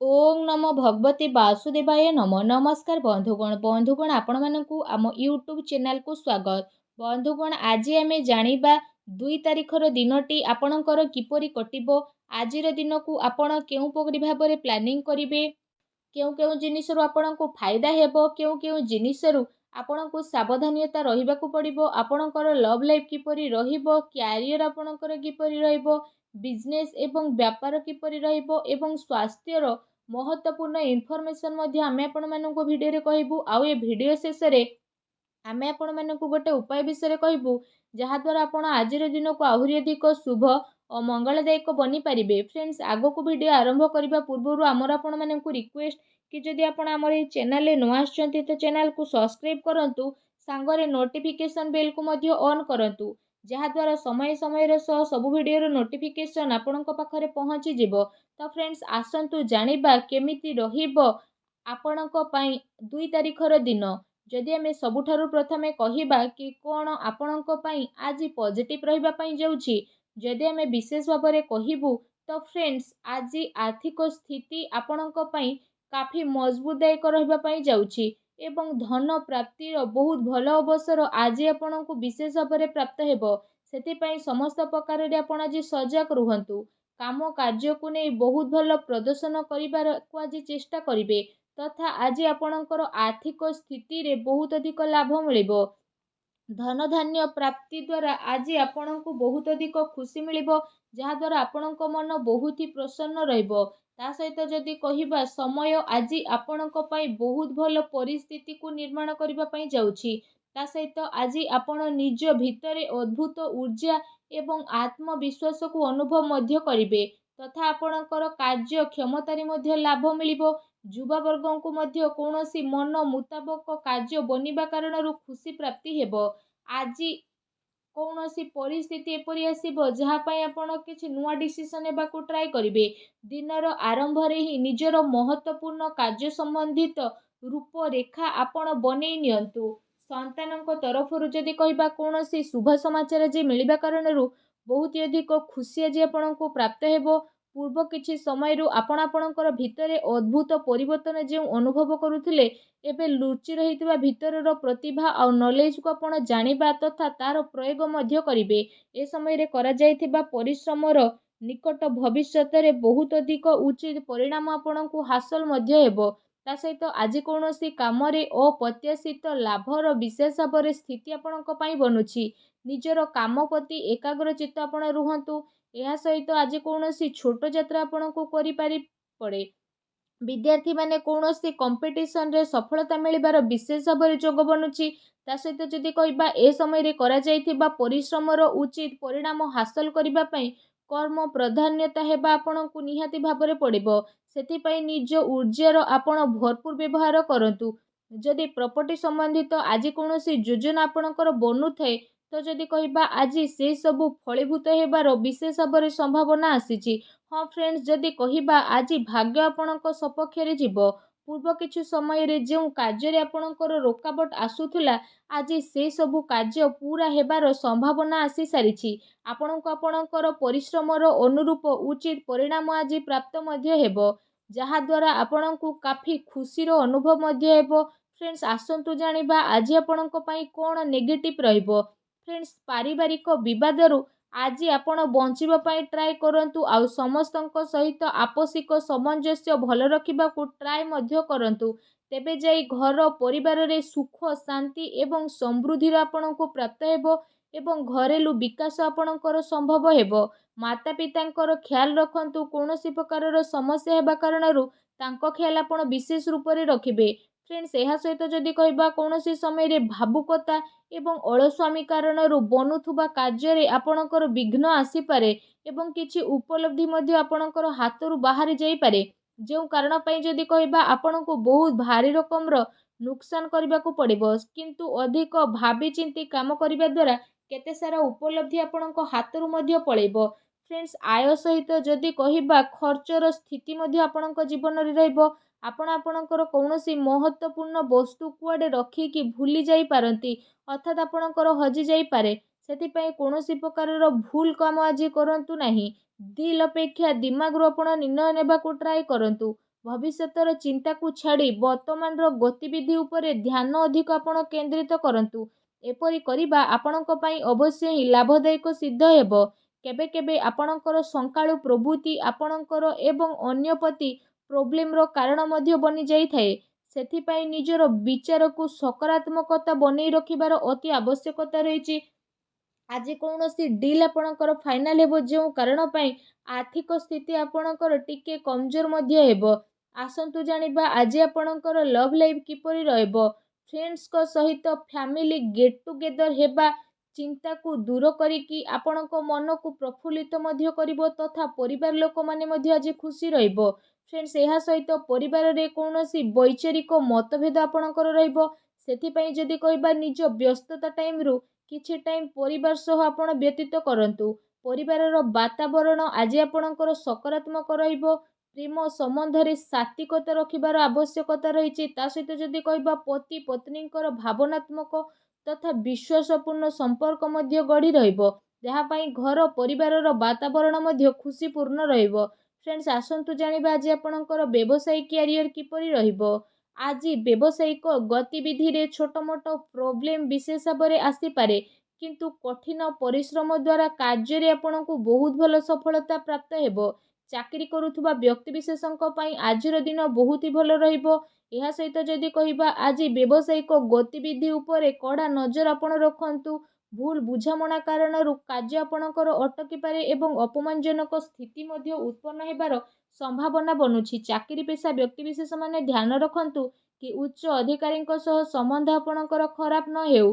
ओम नमो भगवते वासुदेवाय नमो नमस्कार बंधुगण आपण मानकु आम यूट्यूब चैनल को स्वागत। बंधुगण आज आम जानिबा 2 तारिखर दिनटी आपणकर किपरि कटिबो। आजिर दिन को आपण केउ पगड़ी भाबरे प्लानिंग करिवे, केउ केउ जिनिसरु आपणको फायदा हेबो, केउ केउ जिनिसरु आपणको सावधानता रहिबाकु पड़िबो, आपणकर लव लाइफ किपरि रहिबो, कैरियर आपणकर किपरि रहिबो, बिजनेस एवं व्यापार किपरि रहिबो एवं स्वास्थ्यर महत्वपूर्ण इनफॉरमेशन मध्ये आमे आपण माननको भिडियो रे कहबू। आउ ए भिडियो शेष रे आमे आपण माननको गोटे उपाय विषय कहबू जहा द्वारा आपण आजिर दिन को आहुरी अधिक शुभ और मंगलदायक बनी पारिबे। फ्रेंड्स आगो को वीडियो आरंभ करबा पूर्व आमर आपण माननको रिक्वेस्ट कि जदि आपण आमर ए चैनल रे न आछंती तो चैनल को सब्सक्राइब करंतु, सांगरे नोटिफिकेशन बेल को मध्य ऑन करंतु जहा द्वारा समय समय रे सब वीडियो रो नोटिफिकेशन आपणक पाखरे पहुंची जिवो। तो फ्रेंड्स आसंतु जानिबा केमिति रहिबो आपणक पई 2 तारिखर दिन। जदि आमे सबुठारु प्रथमे कहिबा कि कोन आपणक पई आज पॉजिटिव रहिबा पई जाउछि, जदि आमे विशेष भाबरे कहिबू तो फ्रेंड्स आज आर्थिक स्थिति आपणक पई काफी मजबूतदायक रहिबा पई जाउछि एवं धन प्राप्तिर बहुत भल अवसर आज आपणक विशेष भाबरे प्राप्त हेबो। सेति पई समस्त प्रकार रे आपण आज सजग रुहंतु, काम कार्य को नहीं बहुत भल प्रदर्शन करिबार को आज चेष्टा करिवे तथा आज आपणकर आर्थिक स्थिति रे बहुत अधिक लाभ मिलिबो। धन धान्य प्राप्ति द्वारा आज आपणको बहुत अधिक खुशी मिलिबो, जहा द्वारा आपणको मन बहुत ही प्रसन्न रहिबो। ता सहित जदि कहिबा समय आज आपणको पई बहुत भल परिस्थिति को निर्माण करिबा पई जाउछि। ता सहित आज आपण निज भितरे अद्भुत ऊर्जा एवं आत्मविश्वास को अनुभव मध्य करिवे तथा आपणकर कार्य क्षमतारी मध्य लाभ मिलिबो। युवा वर्गों को मध्य कौनसी मन मुताबक कार्य बनिबा कारणरू खुशी प्राप्ति हेबो। आज कौनसी परिस्थिति एपरि आसीबो जहा पई आपण किछि नुआ डिसीजन हेबाकू ट्राई करिवे। दिनर आरंभ रे ही निजर महत्वपूर्ण कार्य संबंधित रूपरेखा आपण बनेई नियंतु। संतानक तरफरु जदि कहिबा कौनसी शुभ समाचार जे मिलिबा कारणरू बहुत अधिक खुशी आज आपणको प्राप्त हेबो। पूर्व किछि समयरू आपण आपणकर भितरे अद्भुत परिवर्तन जे अनुभव करुथिले एबे लुचि रहितबा भितरर प्रतिभा आ नॉलेज को आपण जानिबा तथा तार प्रयोग मध्य करिवे। ए समय रे करा जायथिबा परिश्रमर निकट भविष्यत रे बहुत अधिक उचित परिणाम आपणको हासिल मध्य हेबो। ता सहित आज कौनसी काम रे अप्रत्याशित लाभर विशेष भाବରେ स्थिति आपणक पई बनुछि। निजर काम प्रति एकाग्रचित्त आपण रुहंतु। एहा सहित आज कौनसी छोट यात्रा आपणको करि पारि पड़े। विद्यार्थी माने कौनसी कंपटीशन रे सफलता मिलिबार विशेष भाବରେ जोग बनुछि। ता सहित जदि कहिबा ए समय रे करा जायथिबा परिश्रमर उचित परिणाम हासिल करिबा पई कर्म प्राधान्यता हेबा आपणको निहाती भाବରେ पड़िबो। सेति पई निज ऊर्जार आपण भरपूर व्यवहार करंतु। जदि प्रॉपर्टी संबंधित आज कौनसी योजना आपणकर बनुथाए तो जदि कहिबा आज से सबु फलीभूत हेबार विशेष भाବରେ संभावना आसीछि। हाँ फ्रेंड्स जदि कहिबा आज भाग्य आपणक सपक्ष रे जिवो। पूर्व किछु समय रे जेउ कार्य रे आपणकर रोकावट आसुथुला आज से सबु कार्य पूरा हेबार संभावना आसी सारिछि। आपणको आपणकर परिश्रमर अनुरूप उचित परिणाम आज प्राप्त मध्य हेबो, जहा द्वारा आपणको काफी खुशी रो अनुभव मध्य हेबो। फ्रेंड्स आसंतु जानिबा आज आपणको पई कोन नेगेटिव रहिबो। फ्रेंड्स पारिवारिक विवादरू आज आपण बंचिबा पई ट्राई करंतु, आउ समस्तक सहित आपसिक सामंजस्य भल रखिबा को ट्राई मध्य करंतु। तेबे जाई घर परिवार रे सुख शांति एवं समृद्धि आपणको प्राप्त हेबो एवं घरेलू विकास आपणकर संभव हेबो। माता पितांकर ख्याल रखंतु, कौनसी प्रकारर समस्या हेबा कारणरू तांको ख्याल आपण विशेष रूप रे रखिबे। फ्रेंड्स एहा सहित जदि कहिबा कौनसी समय रे भावुकता एवं अलस्वामी कारणरू बनुथुबा कार्य रे आपणकर विघ्न आसी पारे एवं किछि उपलब्धि मध्य आपणकर हातरू बाहरी जाई पारे। जेउ कारण पई जदि कहिबा आपणको बहुत भारी रकमर नुकसान करबाकू पड़िबो, किंतु अधिक भाबी चिंती काम करिबा द्वारा केते सारा उपलब्धि आपणको हातरू मध्य पळेबो। फ्रेंड्स आय सहित जदि कहिबा खर्चर स्थिति मध्य आपणको जीवन रे रहइबो। आपण आपणकर कौनसी महत्वपूर्ण वस्तु कुआडे रखी कि भूली जाई पारंती, अर्थात आपणकर हजि जाई पारे। सेति पई कौनसी प्रकारर भूल काम आज करंतु नाही। दिल अपेक्षा दिमाग रो आपण निर्णय नेबाकू ट्राई करंतु। ଭବିଷ୍ୟତର ଚିନ୍ତାକୁ ଛାଡ଼ି ବର୍ତ୍ତମାନର ଗତିବିଧି ଉପରେ ଧ୍ୟାନ ଅଧିକ ଆପଣ କେନ୍ଦ୍ରିତ କରନ୍ତୁ। ଏପରି କରିବା ଆପଣଙ୍କ ପାଇଁ ଅବଶ୍ୟ ହିଁ ଲାଭଦାୟକ ସିଦ୍ଧ ହେବ। କେବେ କେବେ ଆପଣଙ୍କର ସକାଳୁ ପ୍ରବୃତ୍ତି ଆପଣଙ୍କର ଏବଂ ଅନ୍ୟ ପ୍ରତି ପ୍ରୋବ୍ଲେମର କାରଣ ମଧ୍ୟ ବନିଯାଇଥାଏ। ସେଥିପାଇଁ ନିଜର ବିଚାରକୁ ସକାରାତ୍ମକତା ବନେଇ ରଖିବାର ଅତି ଆବଶ୍ୟକତା ରହିଛି। ଆଜି କୌଣସି ଡିଲ୍ ଆପଣଙ୍କର ଫାଇନାଲ ହେବ, ଯେଉଁ କାରଣ ପାଇଁ ଆର୍ଥିକ ସ୍ଥିତି ଆପଣଙ୍କର ଟିକେ କମଜୋର ମଧ୍ୟ ହେବ। ଆସନ୍ତୁ ଜାଣିବା ଆଜି ଆପଣଙ୍କର ଲଭ୍ ଲାଇଫ୍ କିପରି ରହିବ। ଫ୍ରେଣ୍ଡସ୍ଙ୍କ ସହିତ ଫ୍ୟାମିଲି ଗେଟ୍ ଟୁଗେଦର ହେବା ଚିନ୍ତାକୁ ଦୂର କରିକି ଆପଣଙ୍କ ମନକୁ ପ୍ରଫୁଲ୍ଲିତ ମଧ୍ୟ କରିବ ତଥା ପରିବାର ଲୋକମାନେ ମଧ୍ୟ ଆଜି ଖୁସି ରହିବ। ଫ୍ରେଣ୍ଡସ୍, ଏହା ସହିତ ପରିବାରରେ କୌଣସି ବୈଚାରିକ ମତଭେଦ ଆପଣଙ୍କର ରହିବ। ସେଥିପାଇଁ ଯଦି କହିବା ନିଜ ବ୍ୟସ୍ତତା ଟାଇମରୁ କିଛି ଟାଇମ୍ ପରିବାର ସହ ଆପଣ ବ୍ୟତୀତ କରନ୍ତୁ। ପରିବାରର ବାତାବରଣ ଆଜି ଆପଣଙ୍କର ସକାରାତ୍ମକ ରହିବ। ପ୍ରେମ ସମ୍ବନ୍ଧରେ ସାତ୍ତ୍ୱିକତା ରଖିବାର ଆବଶ୍ୟକତା ରହିଛି। ତା ସହିତ ଯଦି କହିବା ପତି ପତ୍ନୀଙ୍କର ଭାବନାତ୍ମକ ତଥା ବିଶ୍ୱାସପୂର୍ଣ୍ଣ ସମ୍ପର୍କ ମଧ୍ୟ ଗଢ଼ି ରହିବ, ଯାହା ପାଇଁ ଘର ପରିବାରର ବାତାବରଣ ମଧ୍ୟ ଖୁସିପୂର୍ଣ୍ଣ ରହିବ। ଫ୍ରେଣ୍ଡସ୍, ଆସନ୍ତୁ ଜାଣିବା ଆଜି ଆପଣଙ୍କର ବ୍ୟବସାୟିକ କ୍ୟାରିୟର କିପରି ରହିବ। ଆଜି ବ୍ୟବସାୟିକ ଗତିବିଧିରେ ଛୋଟ ମୋଟ ପ୍ରୋବ୍ଲେମ ବିଶେଷ ଭାବରେ ଆସିପାରେ, କିନ୍ତୁ କଠିନ ପରିଶ୍ରମ ଦ୍ୱାରା କାର୍ଯ୍ୟରେ ଆପଣଙ୍କୁ ବହୁତ ଭଲ ସଫଳତା ପ୍ରାପ୍ତ ହେବ। ଚାକିରି କରୁଥିବା ବ୍ୟକ୍ତିବିଶେଷଙ୍କ ପାଇଁ ଆଜିର ଦିନ ବହୁତ ହି ଭଲ ରହିବ। ଏହା ସହିତ ଯଦି କହିବା ଆଜି ବ୍ୟବସାୟିକ ଗତିବିଧି ଉପରେ କଡ଼ା ନଜର ଆପଣ ରଖନ୍ତୁ। ଭୁଲ ବୁଝାମଣା କାରଣରୁ କାର୍ଯ୍ୟ ଆପଣଙ୍କର ଅଟକିପାରେ ଏବଂ ଅପମାନଜନକ ସ୍ଥିତି ମଧ୍ୟ ଉତ୍ପନ୍ନ ହେବାର ସମ୍ଭାବନା ବନୁଛି। ଚାକିରି ପେଶା ବ୍ୟକ୍ତିବିଶେଷମାନେ ଧ୍ୟାନ ରଖନ୍ତୁ କି ଉଚ୍ଚ ଅଧିକାରୀଙ୍କ ସହ ସମ୍ବନ୍ଧ ଆପଣଙ୍କର ଖରାପ ନ ହେଉ।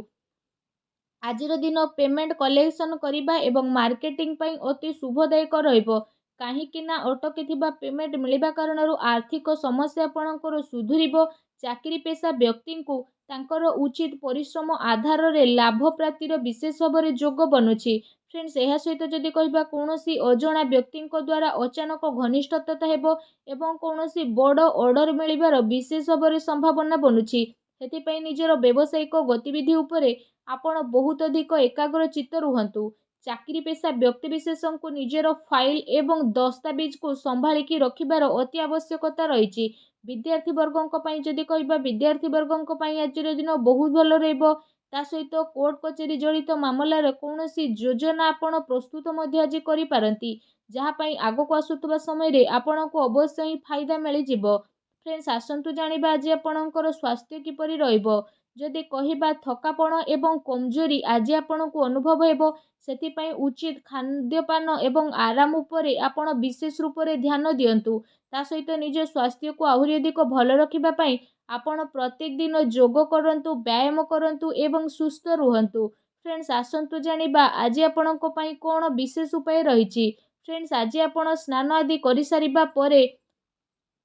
ଆଜିର ଦିନ ପେମେଣ୍ଟ କଲେକ୍ସନ କରିବା ଏବଂ ମାର୍କେଟିଂ ପାଇଁ ଅତି ଶୁଭଦାୟକ ରହିବ। କାହିଁକି ନା ଅଟକିଥିବା ପେମେଣ୍ଟ ମିଳିବା କାରଣରୁ ଆର୍ଥିକ ସମସ୍ୟା ଆପଣଙ୍କର ସୁଧୁରିବ। ଚାକିରି ପେଶା ବ୍ୟକ୍ତିଙ୍କୁ ତାଙ୍କର ଉଚିତ ପରିଶ୍ରମ ଆଧାରରେ ଲାଭ ପ୍ରାପ୍ତିର ବିଶେଷ ଭାବରେ ଯୋଗ ବନୁଛି। ଫ୍ରେଣ୍ଡସ୍, ଏହା ସହିତ ଯଦି କହିବା କୌଣସି ଅଜଣା ବ୍ୟକ୍ତିଙ୍କ ଦ୍ୱାରା ଅଚାନକ ଘନିଷ୍ଠତା ହେବ ଏବଂ କୌଣସି ବଡ଼ ଅର୍ଡର ମିଳିବାର ବିଶେଷ ଭାବରେ ସମ୍ଭାବନା ବନୁଛି। ସେଥିପାଇଁ ନିଜର ବ୍ୟବସାୟିକ ଗତିବିଧି ଉପରେ ଆପଣ ବହୁତ ଅଧିକ ଏକାଗ୍ରଚିତ୍ତ ରୁହନ୍ତୁ। ଚାକିରି ପେଶା ବ୍ୟକ୍ତିବିଶେଷଙ୍କୁ ନିଜର ଫାଇଲ ଏବଂ ଦସ୍ତାବିଜକୁ ସମ୍ଭାଳିକି ରଖିବାର ଅତି ଆବଶ୍ୟକତା ରହିଛି। ବିଦ୍ୟାର୍ଥୀ ବର୍ଗଙ୍କ ପାଇଁ ଯଦି କହିବା, ବିଦ୍ୟାର୍ଥୀ ବର୍ଗଙ୍କ ପାଇଁ ଆଜିର ଦିନ ବହୁତ ଭଲ ରହିବ। ତା ସହିତ କୋର୍ଟ କଚେରୀ ଜଡ଼ିତ ମାମଲାରେ କୌଣସି ଯୋଜନା ଆପଣ ପ୍ରସ୍ତୁତ ମଧ୍ୟ ଆଜି କରିପାରନ୍ତି, ଯାହା ପାଇଁ ଆଗକୁ ଆସୁଥିବା ସମୟରେ ଆପଣଙ୍କୁ ଅବଶ୍ୟ ହିଁ ଫାଇଦା ମିଳିଯିବ। ଫ୍ରେଣ୍ଡସ୍, ଆସନ୍ତୁ ଜାଣିବା ଆଜି ଆପଣଙ୍କର ସ୍ୱାସ୍ଥ୍ୟ କିପରି ରହିବ। ଯଦି କହିବା ଥକାପଣ ଏବଂ କମଜୋରି ଆଜି ଆପଣଙ୍କୁ ଅନୁଭବ ହେବ, ସେଥିପାଇଁ ଉଚିତ ଖାଦ୍ୟପାନ ଏବଂ ଆରାମ ଉପରେ ଆପଣ ବିଶେଷ ରୂପରେ ଧ୍ୟାନ ଦିଅନ୍ତୁ। ତା ସହିତ ନିଜ ସ୍ୱାସ୍ଥ୍ୟକୁ ଆହୁରି ଅଧିକ ଭଲ ରଖିବା ପାଇଁ ଆପଣ ପ୍ରତ୍ୟେକ ଦିନ ଯୋଗ କରନ୍ତୁ, ବ୍ୟାୟାମ କରନ୍ତୁ ଏବଂ ସୁସ୍ଥ ରୁହନ୍ତୁ। ଫ୍ରେଣ୍ଡସ୍, ଆସନ୍ତୁ ଜାଣିବା ଆଜି ଆପଣଙ୍କ ପାଇଁ କ'ଣ ବିଶେଷ ଉପାୟ ରହିଛି। ଫ୍ରେଣ୍ଡସ୍, ଆଜି ଆପଣ ସ୍ନାନ ଆଦି କରିସାରିବା ପରେ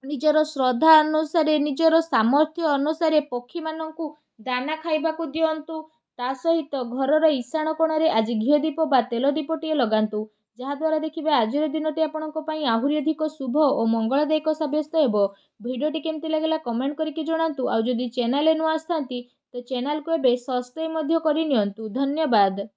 ନିଜର ଶ୍ରଦ୍ଧା ଅନୁସାରେ, ନିଜର ସାମର୍ଥ୍ୟ ଅନୁସାରେ ପକ୍ଷୀମାନଙ୍କୁ ଦାନା ଖାଇବାକୁ ଦିଅନ୍ତୁ। ତା ସହିତ ଘରର ଇଶାନ କୋଣରେ ଆଜି ଘିଅ ଦୀପ ବା ତେଲ ଦୀପଟିଏ ଲଗାନ୍ତୁ, ଯାହାଦ୍ୱାରା ଦେଖିବେ ଆଜିର ଦିନଟି ଆପଣଙ୍କ ପାଇଁ ଆହୁରି ଅଧିକ ଶୁଭ ଓ ମଙ୍ଗଳଦାୟକ ସାବ୍ୟସ୍ତ ହେବ। ଭିଡ଼ିଓଟି କେମିତି ଲାଗିଲା କମେଣ୍ଟ କରିକି ଜଣାନ୍ତୁ। ଆଉ ଯଦି ଚ୍ୟାନେଲରେ ନୂଆ ଆସିଥାନ୍ତି ତ ଚ୍ୟାନେଲକୁ ଏବେ ସବସ୍କ୍ରାଇବ୍ ମଧ୍ୟ କରିନିଅନ୍ତୁ। ଧନ୍ୟବାଦ।